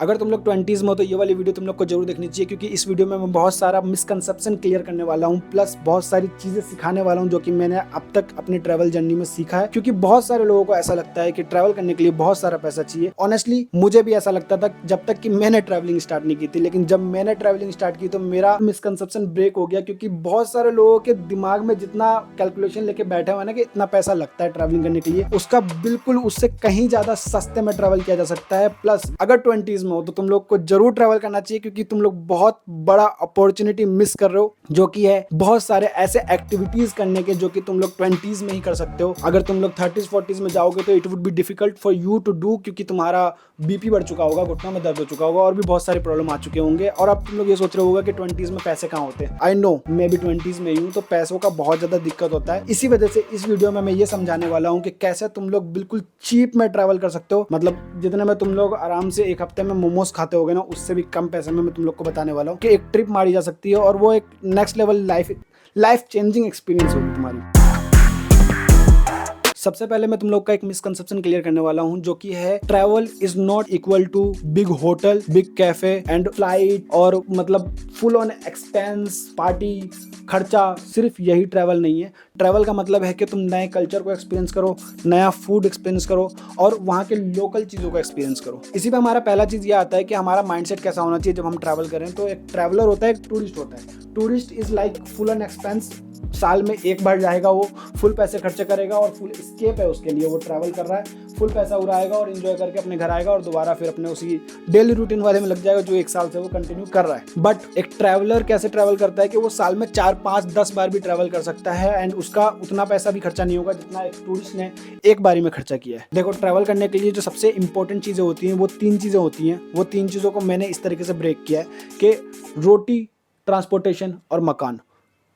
अगर तुम लोग 20s में हो तो ये वाली वीडियो तुम लोग को जरूर देखनी चाहिए, क्योंकि इस वीडियो में मैं बहुत सारा मिसकंसेप्शन क्लियर करने वाला हूँ, प्लस बहुत सारी चीजें सिखाने वाला हूँ जो कि मैंने अब तक अपनी ट्रैवल जर्नी में सीखा है। क्योंकि बहुत सारे लोगों को ऐसा लगता है कि ट्रैवल करने के लिए बहुत सारा पैसा चाहिए। ऑनेस्टली मुझे भी ऐसा लगता था जब तक कि मैंने ट्रैवलिंग स्टार्ट नहीं की थी, लेकिन जब मैंने ट्रैवलिंग स्टार्ट की तो मेरा मिसकंसेप्शन ब्रेक हो गया। क्योंकि बहुत सारे लोगों के दिमाग में जितना कैलकुलेशन लेके बैठे हुए ना कि इतना पैसा लगता है ट्रैवलिंग करने के लिए, उसका बिल्कुल उससे कहीं ज्यादा सस्ते में ट्रैवल किया जा सकता है। प्लस अगर 20s में हो तो तुम लोग को जरूर ट्रैवल करना चाहिए, क्योंकि तुम लोग बहुत बड़ा अपॉर्चुनिटी मिस कर रहे हो, जो कि है बहुत सारे ऐसे एक्टिविटीज करने के जो कि तुम लोग 20s में ही कर सकते हो। अगर तुम लोग 30s 40s में जाओगे तो it would be difficult for you to do, क्योंकि तुम्हारा बीपी बढ़ चुका होगा, घुटनों में दर्द हो चुका होगा और भी बहुत सारे प्रॉब्लम आ चुके होंगे। और अब तुम लोग ये सोच रहे होगा कि 20s में पैसे कहाँ होते हैं। आई नो, मैं भी 20s में हूँ, तो पैसों का बहुत ज्यादा दिक्कत होता है। इसी वजह से इस वीडियो में मैं ये समझाने वाला हूँ कि कैसे तुम लोग बिल्कुल चीप में ट्रैवल कर सकते हो। मतलब जितने में तुम लोग आराम से एक हफ्ते में मोमोज खाते होगे ना, उससे भी कम पैसे में मैं तुम लोग को बताने वाला हूँ कि एक ट्रिप मारी जा सकती है और वो एक next level life changing experience होगी तुम्हारी। सबसे पहले मैं तुम लोग का एक मिसकंसेप्शन क्लियर करने वाला हूं, जो कि है travel is not equal to big hotel, big cafe and flight, और मतलब फुल ऑन एक्सपेंस, पार्टी, खर्चा। सिर्फ यही ट्रैवल नहीं है। ट्रैवल का मतलब है कि तुम नए कल्चर को एक्सपीरियंस करो, नया फूड एक्सपीरियंस करो और वहाँ के लोकल चीज़ों को एक्सपीरियंस करो। इसी पे हमारा पहला चीज़ ये आता है कि हमारा माइंडसेट कैसा होना चाहिए जब हम ट्रैवल करें। तो एक ट्रैवलर होता है, एक टूरिस्ट होता है। Tourist is like full on expense, साल में एक बार जाएगा, वो फुल पैसे खर्चे करेगा और फुल स्केप है उसके लिए, वो ट्रैवल कर रहा है, फुल पैसा उड़ाएगा और एंजॉय करके अपने घर आएगा और दोबारा फिर अपने उसी डेली रूटीन वाले में लग जाएगा जो एक साल से वो कंटिन्यू कर रहा है। बट एक ट्रैवलर कैसे ट्रैवल करता है कि वो साल में 4 5 10 बार भी ट्रैवल कर सकता है एंड उसका उतना पैसा भी खर्चा नहीं होगा जितना एक टूरिस्ट ने एक बारी में खर्चा किया है। देखो, ट्रैवल करने के लिए जो सबसे इंपॉर्टेंट चीजें होती हैं वो 3 चीजें होती हैं। वो 3 चीजों को मैंने इस तरीके से ब्रेक किया है कि रोटी, ट्रांसपोर्टेशन और मकान।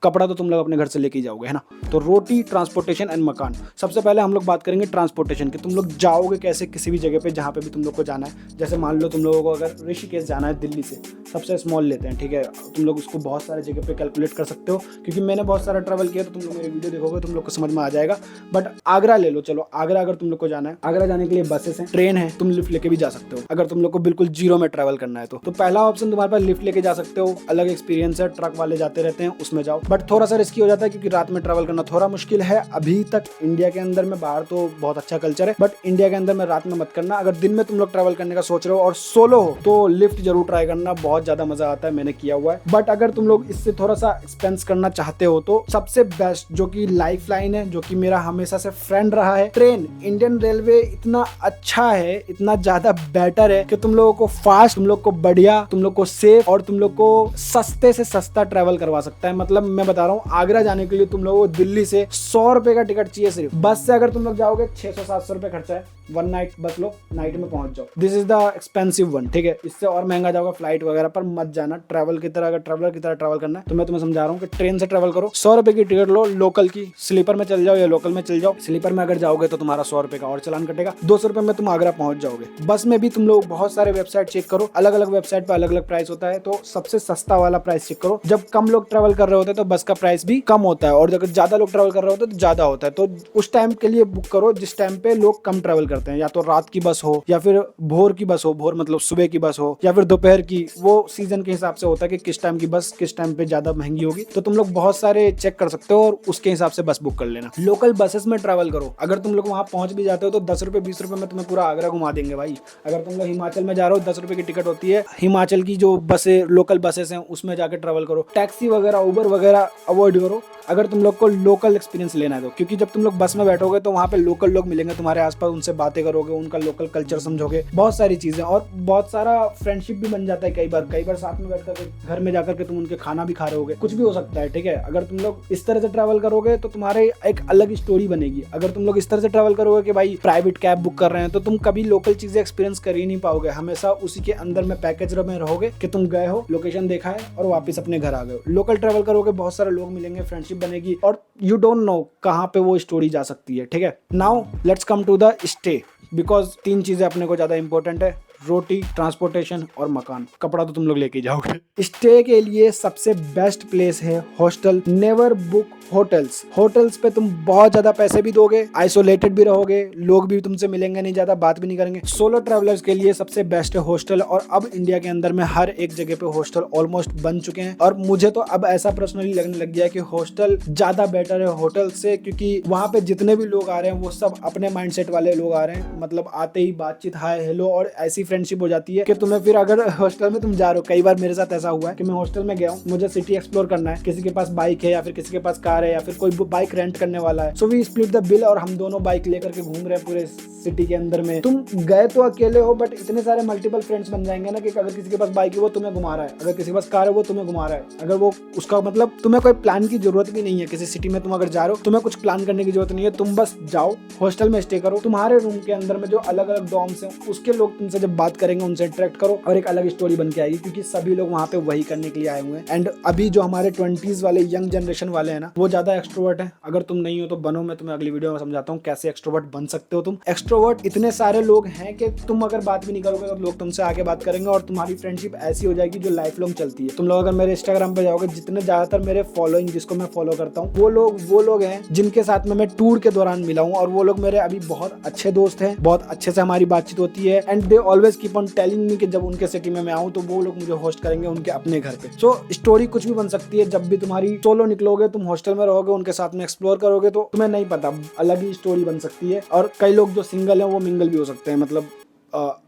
कपड़ा तो तुम लोग अपने घर से लेके जाओगे, है ना। तो रोटी, ट्रांसपोर्टेशन एंड मकान। सबसे पहले हम लोग बात करेंगे ट्रांसपोर्टेशन की। तुम लोग जाओगे कैसे किसी भी जगह पे जहाँ पे भी तुम लोग को जाना है। जैसे मान लो तुम लोगों को अगर ऋषिकेश जाना है दिल्ली से, सबसे स्मॉल लेते हैं, ठीक है। तुम लोग उसको बहुत सारे जगह पे कैलकुलेट कर सकते हो, क्योंकि मैंने बहुत सारा ट्रैवल किया तो तुम लोग मेरी वीडियो देखोगे तुम लोग को समझ में आ जाएगा। बट आगरा ले लो, चलो आगरा अगर तुम लोग को जाना है, आगरा जाने के लिए बसेस हैं, ट्रेन है, तुम लिफ्ट लेके भी जा सकते हो अगर तुम लोग को बिल्कुल जीरो में ट्रैवल करना है। तो पहला ऑप्शन तुम्हारे पास लिफ्ट लेके जा सकते हो, अलग एक्सपीरियंस है, ट्रक वाले जाते रहते हैं, उसमें जाओ। बट थोड़ा सा रिस्की हो जाता है क्योंकि रात में ट्रैवल करना थोड़ा मुश्किल है अभी तक इंडिया के अंदर में। बाहर तो बहुत अच्छा कल्चर है, बट इंडिया के अंदर में रात में मत करना। अगर दिन में तुम लोग ट्रैवल करने का सोच रहे हो और सोलो हो तो लिफ्ट जरूर ट्राई करना, बहुत ज्यादा मजा आता है, मैंने किया हुआ है। बट अगर तुम लोग इससे थोड़ा सा एक्सपेंस करना चाहते हो तो सबसे बेस्ट जो कि लाइफ लाइन है, जो कि मेरा हमेशा से फ्रेंड रहा है, ट्रेन। इंडियन रेलवे इतना अच्छा है, इतना ज्यादा बेटर है कि तुम लोगों को फास्ट, तुम लोग को बढ़िया, तुम लोग को सेफ और तुम लोग को सस्ते से सस्ता ट्रैवल करवा सकता है। मतलब मैं बता रहा हूँ, आगरा जाने के लिए तुम लोगों को दिल्ली से 100 रुपए का टिकट चाहिए सिर्फ। बस से अगर तुम लोग जाओगे 600-700 रुपए खर्चा है। 1 नाइट बस लो, नाइट में पहुंच जाओ। This is the expensive one, ठीक है। इससे और महंगा जाओगे फ्लाइट वगैरह पर मत जाना। ट्रैवल की तरह, अगर ट्रैवलर की तरह ट्रैवल करना है तो मैं तुम्हें समझा रहा हूँ कि ट्रेन से ट्रैवल करो। 100 रुपए की टिकट लो लोकल की, स्लीपर में चल जाओ या लोकल में चल जाओ। स्लीपर में अगर जाओगे तो तुम्हारा 100 रुपए का और चालान कटेगा, 200 रुपए में तुम आगरा पहुंच जाओगे। बस में भी तुम लोग बहुत सारे वेबसाइट चेक करो, अलग अलग वेबसाइट पर अलग अलग प्राइस होता है, तो सबसे सस्ता वाला प्राइस चेक करो। जब कम लोग ट्रैवल कर रहे होते हैं तो बस का प्राइस भी कम होता है, और अगर ज्यादा लोग ट्रैवल कर रहे होते हैं तो ज्यादा होता है। तो उस टाइम के लिए बुक करो जिस टाइम पे लोग कम ट्रैवल करते हैं, या तो रात की बस हो या फिर भोर की बस हो, भोर मतलब सुबह की बस हो, या फिर दोपहर की। वो सीजन के हिसाब से होता है कि किस टाइम की बस किस टाइम पे ज्यादा महंगी होगी। तो तुम लोग बहुत सारे चेक कर सकते हो और उसके हिसाब से बस बुक कर लेना। लोकल बसेस में ट्रैवल करो। अगर तुम लोग वहां पहुंच भी जाते हो तो 10 रुपए 20 रुपए में तुम्हें पूरा आगरा घुमा देंगे भाई। अगर तुम लोग हिमाचल में जा रहे हो, 10 रुपए की टिकट होती है, हिमाचल की जो बसें, लोकल बसेस हैं, उसमें जाकर ट्रैवल करो। टैक्सी वगैरह, उबर वगैरह अवॉइड करो अगर तुम लोग को लोकल एक्सपीरियंस लेना है तो। क्योंकि जब तुम लोग बस में बैठोगे तो वहाँ पे लोकल लोग मिलेंगे तुम्हारे आसपास, उनसे बातें करोगे, उनका लोकल कल्चर समझोगे, बहुत सारी चीजें, और बहुत सारा फ्रेंडशिप भी बन जाता है। कई बार साथ में बैठ कर घर में जाकर के तुम उनके खाना भी खा रहे होगे, कुछ भी हो सकता है, ठीक है। अगर तुम लोग इस तरह से ट्रैवल करोगे तो तुम्हारे एक अलग स्टोरी बनेगी। अगर तुम लोग इस तरह से ट्रैवल करोगे कि भाई प्राइवेट कैब बुक कर रहे हैं, तो तुम कभी लोकल चीजें एक्सपीरियंस कर ही नहीं पाओगे। हमेशा उसी के अंदर में पैकेज में रहोगे कि तुम गए हो, लोकेशन देखा है और वापस अपने घर आ गए हो। लोकल ट्रैवल करोगे, बहुत सारे लोग मिलेंगे, फ्रेंडशिप बनेगी और यू डोंट नो कहाँ पे वो स्टोरी जा सकती है, ठीक है। Now let's come to the stay, because 3 चीजें अपने को ज्यादा इंपॉर्टेंट है। रोटी, ट्रांसपोर्टेशन और मकान। कपड़ा तो तुम लोग लेके जाओगे। स्टे के लिए सबसे बेस्ट प्लेस है hostel. Never book hotels. Hotels पे तुम बहुत ज्यादा पैसे भी दोगे, आइसोलेटेड भी रहोगे, लोग भी तुमसे मिलेंगे नहीं, ज्यादा बात भी नहीं करेंगे। सोलो ट्रैवलर्स के लिए सबसे बेस्ट है हॉस्टल। और अब इंडिया के अंदर में हर एक जगह पे हॉस्टल ऑलमोस्ट बन चुके हैं और मुझे तो अब ऐसा पर्सनली लगने लग गया है कि हॉस्टल ज्यादा बेटर है होटल से, क्योंकि वहां पे जितने भी लोग आ रहे हैं वो सब अपने माइंडसेट वाले लोग आ रहे हैं। मतलब आते ही बातचीत, हाय हेलो, और ऐसी फ्रेंडशिप हो जाती है कि तुम्हें फिर अगर हॉस्टल में तुम जा रहे हो, कई बार मेरे साथ ऐसा हुआ है कि मैं हॉस्टल में गया हूँ, मुझे सिटी एक्सप्लोर करना है, किसी के पास बाइक है या फिर किसी के पास कार है या फिर कोई बाइक रेंट करने वाला है, so we split the bill और हम दोनों बाइक लेकर के घूम रहे हैं पूरे सिटी के अंदर में। तुम गए तो अकेले हो बट इतने सारे मल्टीपल फ्रेंड्स बन जाएंगे ना कि अगर किसी के पास बाइक है वो तुम्हें घुमा रहा है, अगर किसी के पास कार है वो तुम्हें घुमा रहा है, अगर वो उसका मतलब तुम्हें कोई प्लान की जरूरत भी नहीं है। किसी सिटी में तुम अगर जा रहे हो तुम्हें कुछ प्लान करने की जरूरत नहीं है, तुम बस जाओ हॉस्टल में स्टे करो। तुम्हारे रूम के अंदर में जो अलग अलग डॉर्म्स हैं उसके लोग तुमसे जब बात करेंगे उनसे इंटरेक्ट करो और एक अलग स्टोरी बन के आएगी, क्योंकि सभी लोग वहाँ पे वही करने के लिए आए हुए हैं। एंड अभी जो हमारे 20s वाले यंग जनरेशन वाले हैं ना, वो ज्यादा एक्सट्रोवर्ट है। अगर तुम नहीं हो तो बनो, मैं तुम्हें अगली वीडियो में समझाता हूँ कैसे एक्सट्रोवर्ट बन सकते हो तुम। एक्सट्रोवर्ट इतने सारे लोग हैं कि तुम अगर बात भी नहीं करोगे तो लोग तुमसे आगे बात करेंगे और तुम्हारी फ्रेंडशिप ऐसी हो जाएगी जो लाइफ लॉन्ग चलती है। तुम लोग अगर मेरे इंस्टाग्राम पे जाओगे, जितने ज्यादातर मेरे फॉलोइंग जिसको मैं फॉलो करता हूँ वो लोग हैं जिनके साथ में मैं टूर के दौरान मिला हूँ और वो लोग मेरे अभी बहुत अच्छे दोस्त हैं, बहुत अच्छे से हमारी बातचीत होती है। And they always keep on telling me कि जब उनके सिटी में मैं आऊँ तो वो लोग मुझे होस्ट करेंगे उनके अपने घर पे। सो स्टोरी कुछ भी बन सकती है। जब भी तुम्हारी सोलो निकलोगे, तुम हॉस्टल में रहोगे, उनके साथ में एक्सप्लोर करोगे तो तुम्हें नहीं पता, अलग ही स्टोरी बन सकती है। और कई लोग जो सिंगल हैं वो मिंगल भी हो सकते हैं, मतलब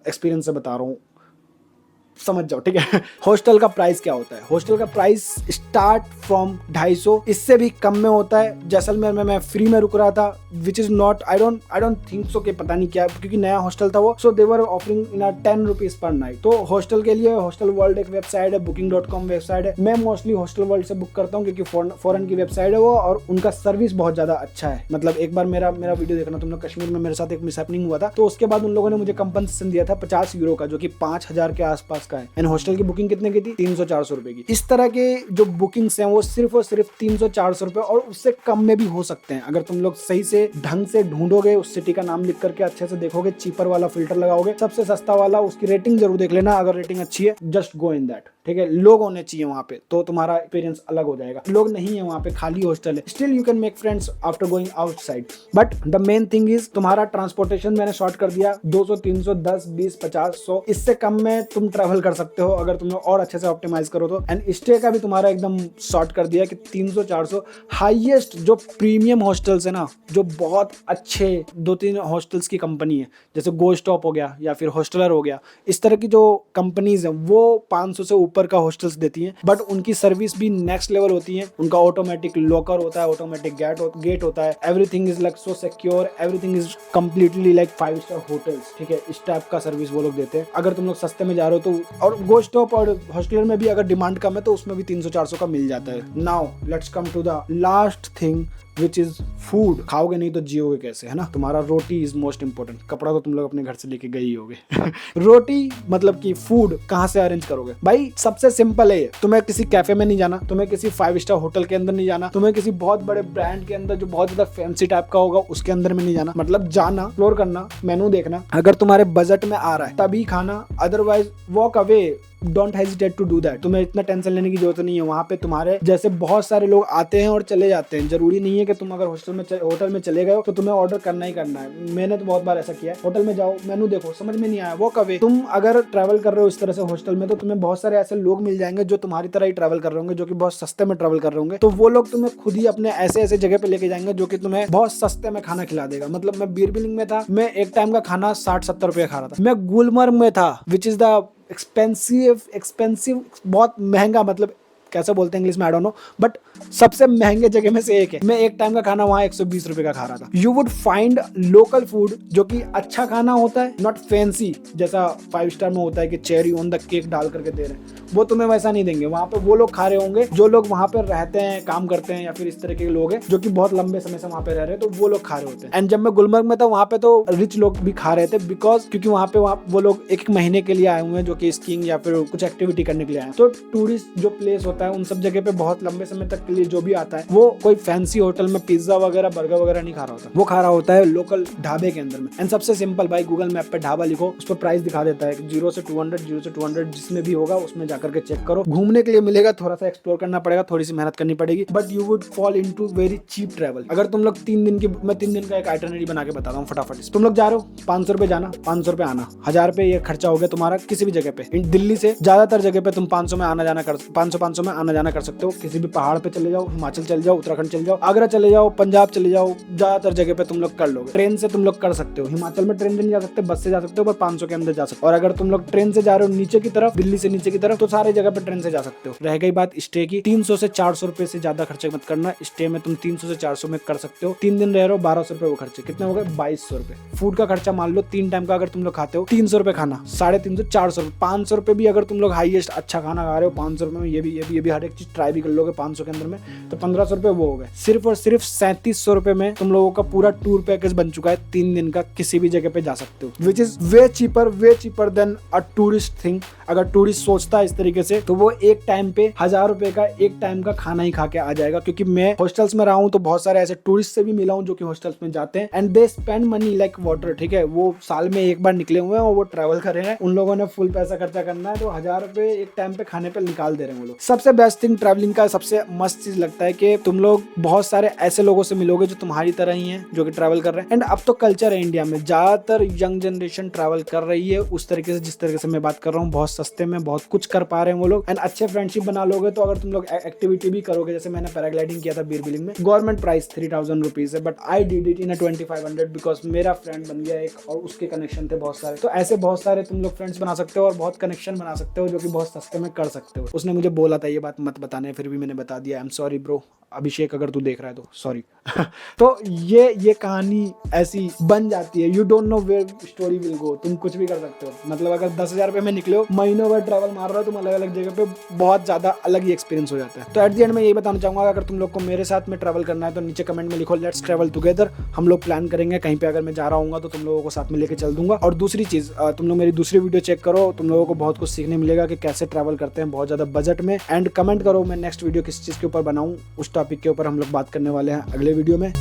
एक्सपीरियंस से बता रहा हूँ, समझ जाओ, ठीक है। हॉस्टल का प्राइस क्या होता है? हॉस्टल का प्राइस स्टार्ट फ्रॉम 250, इससे भी कम में होता है। जैसलमेर में मैं फ्री में रुक रहा था, which is not, I don't think so, कि पता नहीं क्या, क्योंकि नया हॉस्टल था वो, so they were offering in 10 rupees per night. तो हॉस्टल के लिए हॉस्टल वर्ल्ड एक वेबसाइट है, booking.com वेबसाइट है। मैं मोस्टली हॉस्टल वर्ल्ड से बुक करता हूँ क्योंकि फॉरेन की वेबसाइट है वो और उनका सर्विस बहुत ज्यादा अच्छा है। मतलब एक बार मेरा वीडियो देखना तुम लोग, कश्मीर में मेरे साथ एक मिसहैपनिंग हुआ था, तो उसके बाद उन लोगों ने मुझे कंपनसेशन दिया था 50 यूरो का, जो कि 5000 के आसपास का है। एंड हॉस्टल की बुकिंग कितने की थी? 300-400 रुपए की। इस तरह के जो बुकिंग्स हैं वो सिर्फ और सिर्फ 300-400 रुपए और उससे कम में भी हो सकते हैं अगर तुम लोग सही से ढंग से ढूंढोगे, उस सिटी का नाम लिख करके अच्छे से देखोगे, चीपर वाला फिल्टर लगाओगे, सबसे सस्ता वाला, उसकी रेटिंग जरूर देख लेना, अगर रेटिंग अच्छी है जस्ट गो इन दैट, ठीक है। लोग होने चाहिए वहाँ पे तो तुम्हारा एक्सपीरियंस अलग हो जाएगा। लोग नहीं है वहाँ पे, खाली हॉस्टल है, still you can make friends after going outside. But the main thing is तुम्हारा ट्रांसपोर्टेशन मैंने शॉर्ट कर दिया 200, 300, 10, 20, 50, 100, इससे कम में तुम ट्रेवल कर सकते हो अगर तुमने और अच्छे से ऑप्टिमाइज करो तो। एंड स्टे का भी तुम्हारा एकदम शॉर्ट कर दिया कि 300-400। हाईएस्ट जो प्रीमियम हॉस्टल्स है ना, जो बहुत अच्छे 2-3 हॉस्टल्स की कंपनी है, जैसे गो स्टॉप हो गया या फिर हॉस्टलर हो गया, इस तरह की जो कंपनीज है वो 500 से ऊपर का हॉस्टल्स देती हैं, बट उनकी सर्विस भी नेक्स्ट लेवल होती है। उनका ऑटोमेटिक लॉकर होता है, ऑटोमेटिक गेट होता है, everything is like so secure, everything is completely like 5 star hotels, ठीक है। इस टाइप का सर्विस वो लोग देते हैं अगर तुम लोग सस्ते में जा रहे हो तो। और गो स्टॉप और हॉस्टलर में भी अगर डिमांड कम है तो उसमें भी 300-400 का मिल जाता है। Now let's come to the last thing which is food. खाओगे नहीं तो जियोगे कैसे, है ना। तुम्हारा रोटी इज मोस्ट इंपॉर्टेंट। कपड़ा तो तुम लोग अपने घर से लेके गए ही होगे। रोटी मतलब कि फूड कहाँ से अरेंज करोगे भाई? सबसे सिंपल है, तुम्हें किसी कैफे में नहीं जाना, तुम्हें किसी 5 स्टार होटल के अंदर नहीं जाना, तुम्हें किसी बहुत बड़े ब्रांड के अंदर जो बहुत ज्यादा फैंसी टाइप का होगा उसके अंदर में नहीं जाना। मतलब जाना, एक्सप्लोर करना, मेनू देखना, अगर तुम्हारे बजट में आ रहा है तभी खाना, otherwise walk away. Don't hesitate to do that. तुम्हें इतना टेंशन लेने की जरूरत नहीं है। वहाँ पे तुम्हारे जैसे बहुत सारे लोग आते हैं और चले जाते हैं। जरूरी नहीं है कि तुम अगर होटल में चले गए हो तो तुम्हें ऑर्डर करना ही करना है। मैंने तो बहुत बार ऐसा किया है, होटल में जाओ, मेनू देखो, समझ में नहीं आया, वो कवे। तुम अगर ट्रैवल कर रहे हो इस तरह से हॉस्टल में तो तुम्हें बहुत सारे ऐसे लोग मिल जाएंगे जो तुम्हारी तरह ही ट्रैवल कर रहे होंगे, जो कि बहुत सस्ते में ट्रैवल कर रहे होंगे। तो वो लोग तुम्हें खुद ही अपने ऐसे जगह पे लेके जाएंगे जो कि तुम्हें बहुत सस्ते में खाना खिला देगा। मतलब मैं बीर बिलिंग में था, मैं एक टाइम का खाना 60-70 रुपये खा रहा था। मैं गुलमर्ग में था, विच इज द एक्सपेंसिव, बहुत महंगा, मतलब कैसे बोलते हैं इंग्लिश में, आई डोंट नो, बट सबसे महंगे जगह में से एक है। मैं एक टाइम का खाना वहाँ 120 रुपए का खा रहा था। You would find local food जो कि अच्छा खाना होता है, नॉट फैंसी जैसा 5 स्टार में होता है कि चेरी ऑन द केक डाल करके दे रहे हैं, वो तुम्हें वैसा नहीं देंगे। वहाँ पे वो लोग खा रहे होंगे जो लोग वहाँ पे रहते हैं, काम करते हैं, या फिर इस तरह के लोग हैं जो कि बहुत लंबे समय से वहाँ पे रह रहे हैं, तो वो लोग खा रहे होते हैं। एंड जब मैं गुलमर्ग में था वहाँ पे तो रिच लोग भी खा रहे थे, बिकॉज क्योंकि वहाँ पे वो लोग एक महीने के लिए आए हुए हैं जो कि स्कीइंग या फिर कुछ एक्टिविटी करने के लिए आए हैं। तो टूरिस्ट जो प्लेस होता होता है, उन सब जगह पे बहुत लंबे समय तक के लिए जो भी आता है वो कोई फैंसी होटल में पिज्जा वगैरह बर्गर वगैरह नहीं खा रहा होता, वो खा रहा होता है लोकल ढाबे के अंदर में। एंड सबसे सिंपल भाई, गूगल मैप पे ढाबा लिखो, उस पर प्राइस दिखा देता है 0 से 200 जिसमें भी होगा उसमें जाकर के चेक करो। घूमने के लिए मिलेगा, थोड़ा सा एक्सप्लोर करना पड़ेगा, थोड़ी सी मेहनत करनी पड़ेगी, but you would fall into very cheap travel. अगर तुम लोग 3 दिन की, मैं 3 दिन का एक आइटनरी बना के बताता हूँ फटाफट। तुम लोग जा रहे हो 500 रुपए जाना, 500 रुपए आना, 1000 रुपए ये खर्चा हो गया तुम्हारा किसी भी जगह पे। दिल्ली से ज्यादातर जगह पे तुम 500 में आना जाना कर 500 में आना जाना कर सकते हो। किसी भी पहाड़ पे चले जाओ, हिमाचल चले जाओ, उत्तराखंड चले जाओ, आगरा चले जाओ, पंजाब चले जाओ, ज्यादातर जगह पे तुम लोग कर लोगे। ट्रेन से तुम लोग कर सकते हो, हिमाचल में ट्रेन से नहीं जा सकते, बस से जा सकते हो, पर 500 के अंदर जा सकते हो। और अगर तुम लोग ट्रेन से जा रहे हो नीचे की तरफ, दिल्ली से नीचे की तरफ, तो सारे जगह पे ट्रेन से जा सकते हो। रह गई बात स्टे की, 300 से 400 रुपए से ज्यादा खर्चे मत करना। स्टे में तुम 300 से 400 में कर सकते हो। 3 दिन रह रहे हो, 1200 रुपए वो खर्चे, कितने हो गए 2200 रुपए। फूड का खर्चा मान लो 3 टाइम का अगर तुम लोग खाते हो 300 रुपए खाना, 350 400 रुपए, 500 रुपए भी अगर तुम लोग हाईएस्ट अच्छा खाना खा रहे हो 500 रुपए में, ये भी हर एक चीज ट्राई भी कर लोगे 500 के अंदर में, तो 1500 रुपए वो हो गए। सिर्फ और सिर्फ 3700 रुपए में तुम लोगों का पूरा टूर पैकेज बन चुका है। 3 दिन का किसी भी जगह पे जा सकते हो, which is way cheaper than a tourist thing. अगर टूरिस्ट सोचता है इस तरीके से तो वो एक टाइम पे 1000 रुपए का एक टाइम का खाना ही खा के आ जाएगा। क्योंकि मैं हॉस्टल्स में रहा हूँ तो बहुत सारे ऐसे टूरिस्ट से भी मिला हूँ जो कि हॉस्टल्स में जाते हैं and they spend money like water. ठीक है, वो साल में एक बार निकले हुए हैं और वो ट्रैवल कर रहे हैं, उन लोगों ने फुल पैसा खर्चा करना है, तो 1000 रुपए एक टाइम पे खाने पे निकाल दे रहे हैं वो लोग। सबसे बेस्ट थिंग ट्रैवलिंग का, सबसे मस्त चीज लगता है कि तुम लोग बहुत सारे ऐसे लोगों से मिलोगे जो तुम्हारी तरह ही हैं, जो कि ट्रैवल कर रहे हैं। एंड अब तो कल्चर है इंडिया में, ज्यादातर यंग जनरेशन ट्रैवल कर रही है उस तरीके से जिस तरीके से मैं बात कर रहा हूँ। बहुत सस्ते में बहुत कुछ कर पा रहे हैं वो लोग। एंड अच्छे फ्रेंडशिप बना लोगे तो अगर तुम लोग एक्टिविटी भी करोगे, जैसे मैंने पैराग्लाइडिंग किया था बीर बिलिंग में, गवर्नमेंट प्राइस 3000 रुपीज है, but I did it in 2500 because मेरा फ्रेंड बन गया एक और उसके कनेक्शन थे बहुत सारे। तो ऐसे बहुत सारे तुम लोग फ्रेंड्स बना सकते हो और बहुत कनेक्शन बना सकते हो जो कि बहुत सस्ते में कर सकते हो। उसने मुझे बोला था ये बात मत बताने, फिर भी मैंने बता दिया। आई एम सॉरी ब्रो, अभिषेक अगर तू देख रहा है तो सॉरी। तो ये कहानी ऐसी बन जाती है। You don't know where story will go. तुम कुछ भी कर सकते हो। मतलब अगर 10,000 रुपए में निकले हो, महीनों भर ट्रैवल मार रहे हो, तुम अलग अलग जगह पे बहुत ज्यादा अलग ही एक्सपीरियंस हो जाता है। तो एट द एंड में यही बताना चाहूंगा, अगर तुम लोग को मेरे साथ में ट्रैवल करना है तो नीचे कमेंट में लिखो लेट्स ट्रैवल टुगेदर। हम लोग प्लान करेंगे कहीं पे, अगर मैं जा रहा हूँ तो तुम लोगों को साथ में लेके चल दूंगा। और दूसरी चीज, तुम लोग मेरी दूसरी वीडियो चेक करो, तुम लोगों को बहुत कुछ सीखने मिलेगा कि कैसे ट्रैवल करते हैं बहुत ज्यादा बजट में। एंड कमेंट करो मैं नेक्स्ट वीडियो किस चीज के ऊपर बनाऊं, उस टॉपिक के ऊपर हम लोग बात करने वाले हैं अगले वीडियो में।